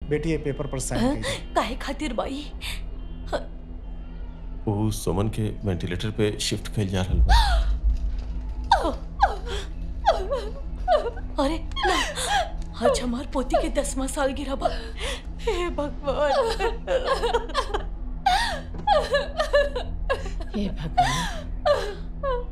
बेटी ये पेपर पर साइन कीजिए। काहे खातिर बाई? वो सुमन के वेंटिलेटर पे शिफ्ट कइल जा रहल बा। अरे ना, आज हमार पोती के 10वां सालगिरह बा। हे भगवान, हे भगवान।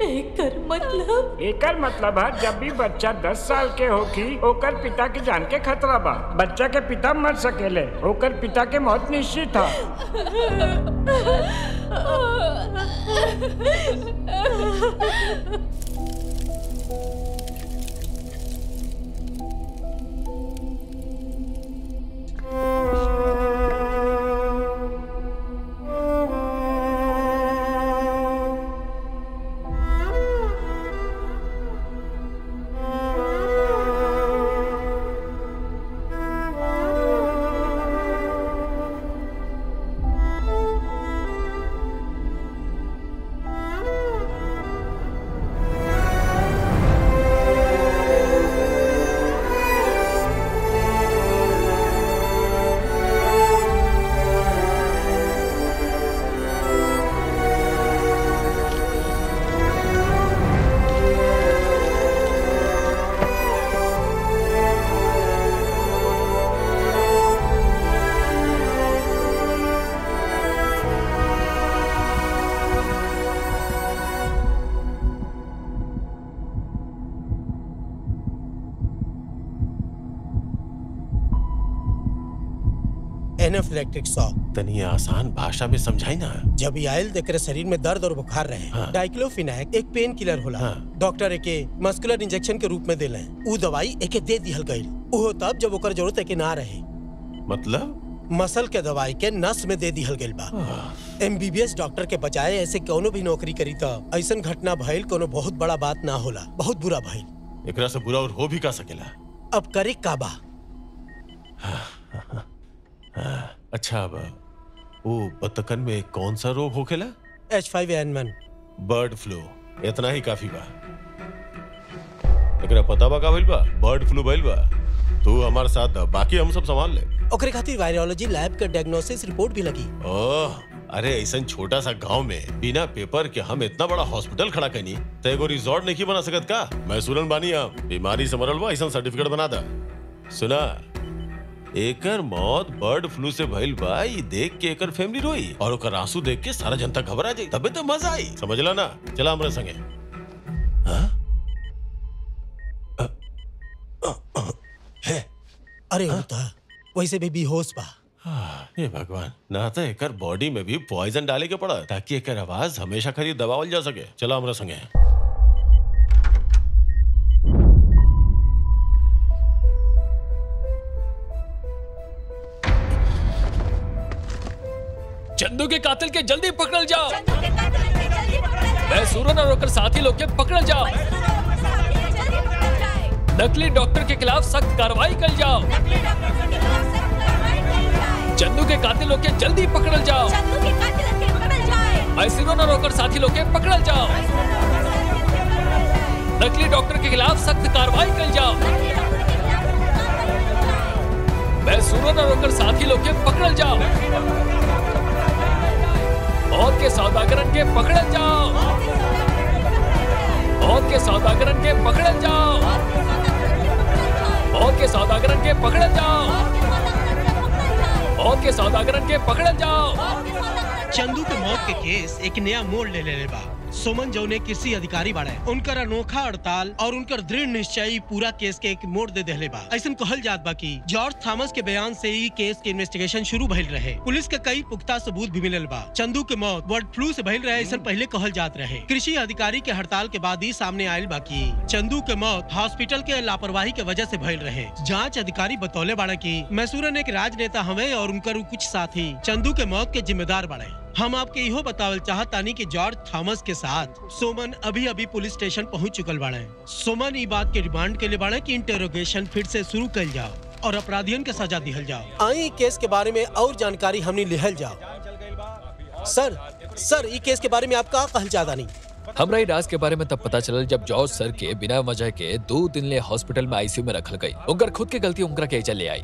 एकर मतलब है जब भी बच्चा 10 साल के होगी ओकर पिता के जान के खतरा बा। बच्चा के पिता मर सकेले, ओकर पिता के मौत निश्चित था। Anaphylactic shock. तनी आसान भाषा में समझाई ना। जब आयल देकर शरीर में दर्द और बुखार रहे, हाँ। डाइक्लोफिनेक एक पेन किलर होला। हाँ। डॉक्टर एके मस्कुलर इंजेक्शन के रूप में देले। ऊ दवाई एके दे दिहल गईल। वो तब जब ओकर जरूरत एके ना रहे। मतलब मसल के दवाई के नस में दे दिहल गईल बा। MBBS डॉक्टर के बजाय ऐसे कोनो भी नौकरी करी तो ऐसन घटना भइल कोनो बहुत बड़ा बात ना होला, बहुत बुरा भइल। एकरा से बुरा और हो भी का सकेला। अब करे का बा? अच्छा, अब वो बतकन में कौन सा रोग होखेला? H5N1 bird flu. इतना ही काफी बा। एकरा पता बा का भइल बा? बर्ड फ्लू भइल बा। तू हमारे साथ, बाकी हम सब संभाल ले। ओकरे खातिर वायरोलॉजी लैब के डायग्नोसिस रिपोर्ट भी लगी। ओह, अरे ऐसा छोटा सा गांव में बिना पेपर के हम इतना बड़ा हॉस्पिटल खड़ा कनी तो एगो रिजॉर्ट नहीं बना सकत का? मैसूरन बानी हम, बीमारी से मरल बा, ऐसा सर्टिफिकेट बना दा। सुना, एकर मौत बर्ड फ्लू से भइल बा, ये देख के एकर फैमिली रोई और ओकर आंसू देख के सारा जनता घबरा जाई, तबे तो मजा आई। समझला ना? चला हमरे संगे। अरे होता वैसे भी बेहोश बा। हे भगवान, ना तो एकर बॉडी में भी पॉइजन डाले के पड़ा ताकि एकर आवाज हमेशा खातिर दबावल जा सके। चला हमरा संगे। चंदू के कातिल के जल्दी पकड़ जाओ। मैसूरन और ओकर साथी लोग के पकड़ जाओ। नकली डॉक्टर के खिलाफ सख्त कार्रवाई कर जाओ। चंदू के कातिल लोग के जल्दी पकड़ जाओ। मैसूरन और ओकर साथी लोग के पकड़ जाओ। नकली डॉक्टर के खिलाफ सख्त कार्रवाई कर जाओ। मैसूरन और ओकर साथी लोग के पकड़ जाओ। मौत के सौदागरन के पकड़ जाओ। मौत के सौदागरन के पकड़ जाओ। मौत के सौदागरन के पकड़ जाओ। मौत के सौदागरन के पकड़ जाओ। चंदू के मौत के केस एक नया मोड़ ले ले बा। सुमन जौने कृषि अधिकारी बाड़े, उनकर अनोखा हड़ताल और उनकर दृढ़ निश्चय पूरा केस के एक मोड़ दे देले बा। ऐसा कहल जात बा कि जॉर्ज थॉमस के बयान से ही केस के इन्वेस्टिगेशन शुरू भइल रहे। पुलिस के कई पुख्ता सबूत भी मिलल बा। चंदू के मौत बर्ड फ्लू से भइल रहे, ऐसा पहले कहल जात रहे। कृषि अधिकारी के हड़ताल के बाद ही सामने आयल बा कि चंदू के मौत हॉस्पिटल के लापरवाही के वजह से भइल रहे। जांच अधिकारी बतौले बाड़े कि मैसूरन एक राजनेता हवे और उनकर कुछ साथी चंदू के मौत के जिम्मेदार बाड़े। हम आपके इहो बतावल चाहतानी कि जॉर्ज थॉमस के साथ सुमन अभी पुलिस स्टेशन पहुंच चुकल बाड़े। सुमन ई बात के रिमांड के लिए बाड़े कि इंटेरोगेशन फिर से शुरू कल जाओ और अपराधियों के सजा दिहल जाओ। आई केस के बारे में और जानकारी हमने लिहल जाओ। सर ई केस के बारे में आप का कहल चाहता नहीं? हमरा राज के बारे में तब पता चलल जब जॉर्ज सर के बिना वजह के 2 दिन ले हॉस्पिटल में ICU में रखल गई। उनकर खुद के गलती उनकरा के चले आई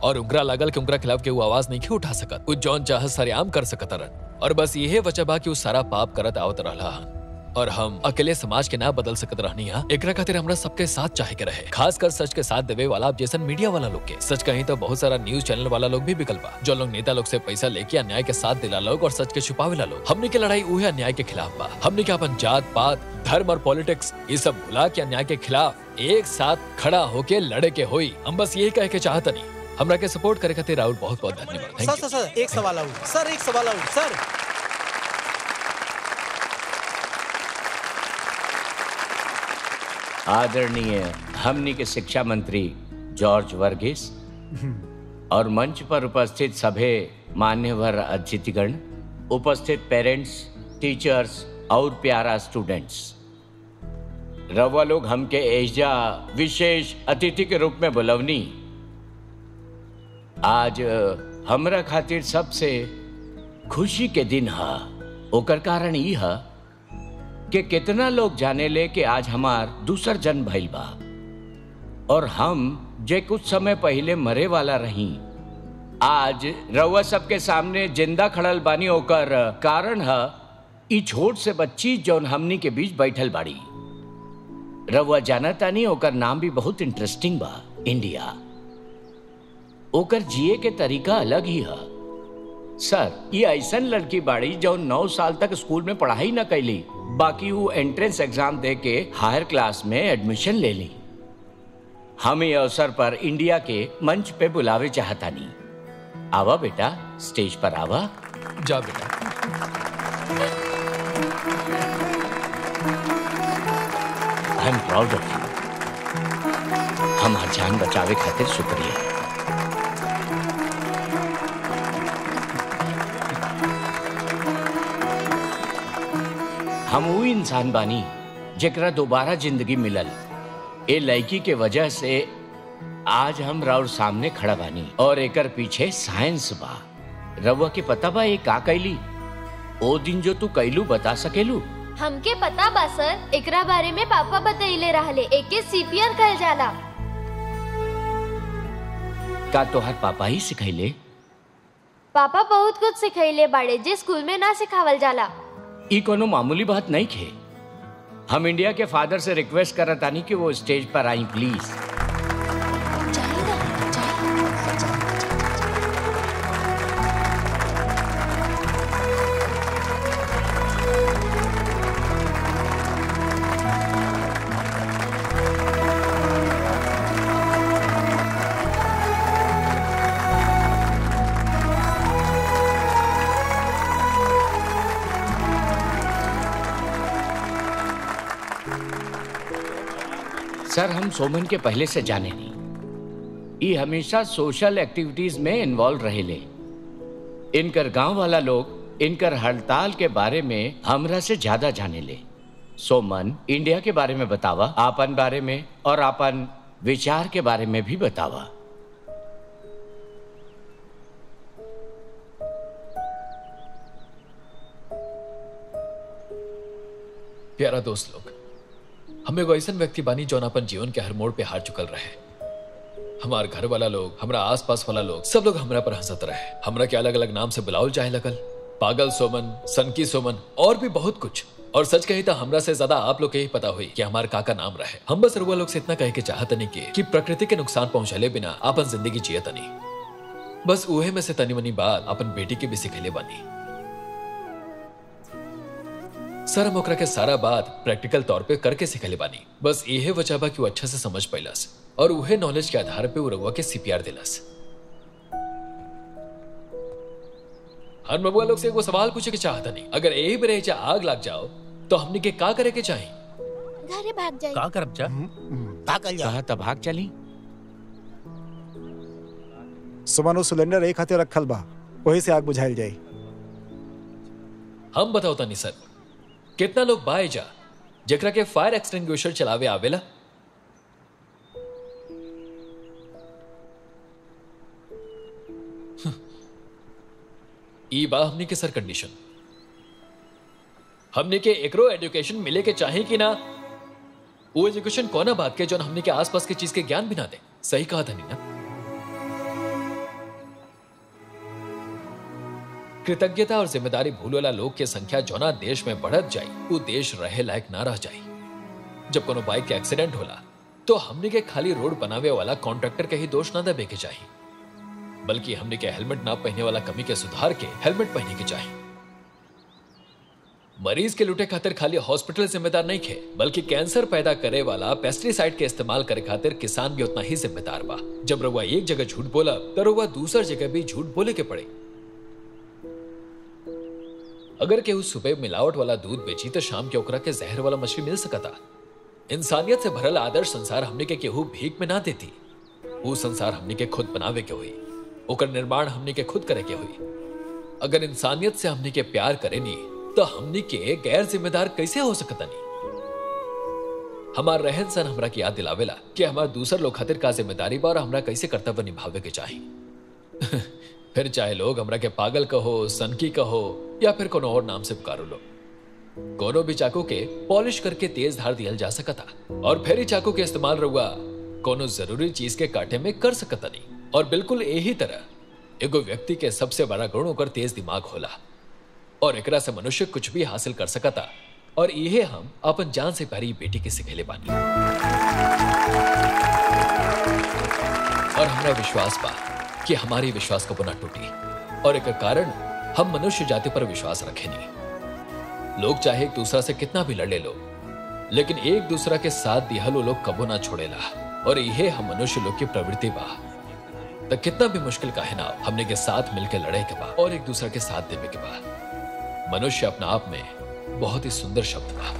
और उंगरा लागल कि उंगरा खिलाफ के वो आवाज नहीं उठा सकत। उ जौन चाह सरेआम कर सकत रन और बस यही वजह बा कि वो सारा पाप करत आवत रहला हन और हम अकेले समाज के ना बदल सकत रहनी है। एकरा खातिर हमरा सबके साथ चाहे के रहे, खासकर सच के साथ देवे वाला जैसन मीडिया वाला लोग के। सच कहीं तो बहुत सारा न्यूज चैनल वाला लोग भी बिकल बा, जो लोग नेता लोग से पैसा लेके अन्याय के साथ दिला लोग और सच के छुपावेला लोग। हमने की लड़ाई उहे अन्याय के खिलाफ बा। हमने के अपन जात पात धर्म और पॉलिटिक्स ये सब भुला के अन्याय के खिलाफ एक साथ खड़ा होके लड़े के होई। हम बस यही कह के चाहत नहीं। हमरा के सपोर्ट करे खातिर राहुल बहुत बहुत धन्यवाद। थैंक यू सर एक सवाल आउट सर, एक सवाल आउट सर। आदरणीय हमनी के शिक्षा मंत्री जॉर्ज वर्गीस और मंच पर उपस्थित सभे मान्यवर अतिथिगण, उपस्थित पेरेंट्स, टीचर्स और प्यारा स्टूडेंट्स, रवा लोग हमके एजा विशेष अतिथि के रूप में बुलवनी। आज हमरा खातिर सबसे खुशी के दिन है। ओकर कारण ई है कि कितना लोग जाने ले कि आज हमार दूसर जन्म भइल बा और हम जे कुछ समय पहले मरे वाला रही आज रउआ सबके सामने जिंदा खड़ल बानी। ओकर कारण है ई छोट से बच्ची जौन हमनी के बीच बैठल बाड़ी। रउआ जाना तानी ओकर नाम भी बहुत इंटरेस्टिंग बा, इंडिया। ओकर जिए के तरीका अलग ही है। सर, ये ऐसन लड़की बाड़ी जो 9 साल तक स्कूल में पढ़ाई न कैली, बाकी वो एंट्रेंस एग्जाम दे के हायर क्लास में एडमिशन ले ली। हम ये अवसर पर इंडिया के मंच पे बुलावे चाहतानी। आवा बेटा, स्टेज पर आवा। जा बेटा। I am proud of you. हमार जान बचावे खातिर शुक्रिया। हम वो इंसान बानी जेकरा दोबारा जिंदगी मिलल। ए लड़की के वजह से आज हम राउर सामने खड़ा बानी और एकर पीछे साइंस बा। रउआ के पता बा ये का कैली? ओ दिन जो तू कैलू बता सकेलू? हमके पता बा सर, एकरा बारे में पापा बतैले रहले। एके सीपीआर कहल जाला। का तोहर पापा ही सिखैले? पापा बहुत कुछ सिखैले बाड़े जे स्कूल में ना सिखावल जाला। ई कोनो मामूली बात नहीं खे। हम इंडिया के फादर से रिक्वेस्ट करत आनी कि वो स्टेज पर आई प्लीज। सर, हम सोमन के पहले से जाने नहीं। ये हमेशा सोशल एक्टिविटीज में इन्वॉल्व रहेले। इनकर गांव वाला लोग इनकर हड़ताल के बारे में हमरा से ज्यादा जाने ले। सोमन, इंडिया के बारे में बतावा, आपन बारे में और आपन विचार के बारे में भी बतावा। प्यारा दोस्त लोग, हम एगो ऐसन व्यक्ति बानी जौन अपन जीवन के हर मोड़ पे हार चुकल रहे। हमार घर वाला लोग, हमरा आस पास वाला लोग, सब लोग हमरा पर हंसत रहे। हमरा के अलग अलग नाम से बुलावल जाए लगल, पागल सोमन, सनकी सोमन और भी बहुत कुछ। और सच कही तो हमरा से ज्यादा आप लोग के ही पता हुई कि हमार काका नाम रहे। हम बस रुआ लोग से इतना कहे के चाहतनी कि प्रकृति के नुकसान पहुंचाले बिना अपन जिंदगी जियतनी। बस उहे में से तनी मनी बात अपन बेटी के भी सिखले बानी। सर, हम ओकरा के सारा बात प्रैक्टिकल तौर पे करके सिखले बानी। बस यही वजह बा कि वो अच्छा से समझ पाइलस और उहे नॉलेज के आधार पे वो रउआ के सीपीआर दिलस। हम बबुआ लोग से एगो सवाल पूछे के चाहता नहीं, अगर यही बेरे जा आग लग जाओ तो हमने के का करे के चाहिए? घरे भाग जाए। का करब जा? भागल जा। कहा तब भाग चली। सुमन, सिलेंडर एक हाथे रखल बा, वही से आग बुझाइल जाई। हम बताओ तनी सर, कितना लोग बाए जा जेकरा के फायर एक्सटिंग्विशर चलावे आवेला? ई बा हमने के सर कंडीशन। हमने के एकरो एजुकेशन मिले के चाहे कि ना? वो एजुकेशन कोना बात के जो हमने के आसपास के चीज के ज्ञान भी ना दे। सही कहा था नहीं ना? कृतज्ञता और जिम्मेदारी भूले वाला लोग की संख्या जोना देश में बढ़त जाई वो देश रहे लायक ना रह जाई। जब कोनो बाइक के एक्सीडेंट होला तो हमने के खाली रोड बनावे वाला कॉन्ट्रैक्टर के ही दोष ना देवे के चाहिए, बल्कि हमने के हेलमेट ना पहने वाला कमी के सुधार के हेलमेट पहने के चाहिए। मरीज के लुटे खातिर खाली हॉस्पिटल जिम्मेदार नहीं खे, बल्कि कैंसर पैदा करे वाला पेस्टिसाइड के इस्तेमाल करे खातिर किसान भी उतना ही जिम्मेदार बा। जब रउआ एक जगह झूठ बोला तो रउआ दूसर जगह भी झूठ बोले के पड़े। अगर केहू सुबह मिलावट वाला दूध बेची तो शाम के ओकरा के जहर वाला मछली मिल सकता। इंसानियत से भरल आदर्श संसार हमने के केहू भीख में ना देती। वो संसार हमने के खुद बनावे के हुई, ओकर निर्माण हमने के खुद करे के हुई। अगर इंसानियत से हमने के प्यार करे नी तो हमने के गैर जिम्मेदार कैसे हो सकता नहीं। हमार रहन सहन हमरा की याद दिलावेला कि हमार दूसर लोग खातिर का जिम्मेदारी बा और हमरा कैसे कर्तव्य निभावे के चाहिए। फिर चाहे लोग हमरा के पागल कहो, सनकी कहो या फिर कोनो और नाम से पुकारो लो, कोनो भी चाकू के पॉलिश करके तेज धार दिया जा सकता और फिर ही चाकू के इस्तेमाल रहुआ कोनो जरूरी चीज के काटे में कर सकता नहीं। और बिल्कुल यही तरह एगो व्यक्ति के सबसे बड़ा गुण होकर तेज दिमाग होला और एकरा से मनुष्य कुछ भी हासिल कर सकता। और यही हम अपन जान से प्यारी बेटी के सिखेले बानी। और हमरा विश्वास बा कि हमारी विश्वास कबो ना टूटी और एक कारण हम मनुष्य जाति पर विश्वास रखे नहीं। लोग चाहे एक दूसरा से कितना भी लड़े लो, लेकिन एक दूसरा के साथ दिहलो लोग कबो ना छोड़ेला। और यही हम मनुष्य लोग की प्रवृत्ति बा। तो कितना भी मुश्किल का है ना, हमने के साथ मिलकर लड़े के बाद और एक दूसरे के साथ देवे के बाद मनुष्य अपना आप में बहुत ही सुंदर शब्द बा।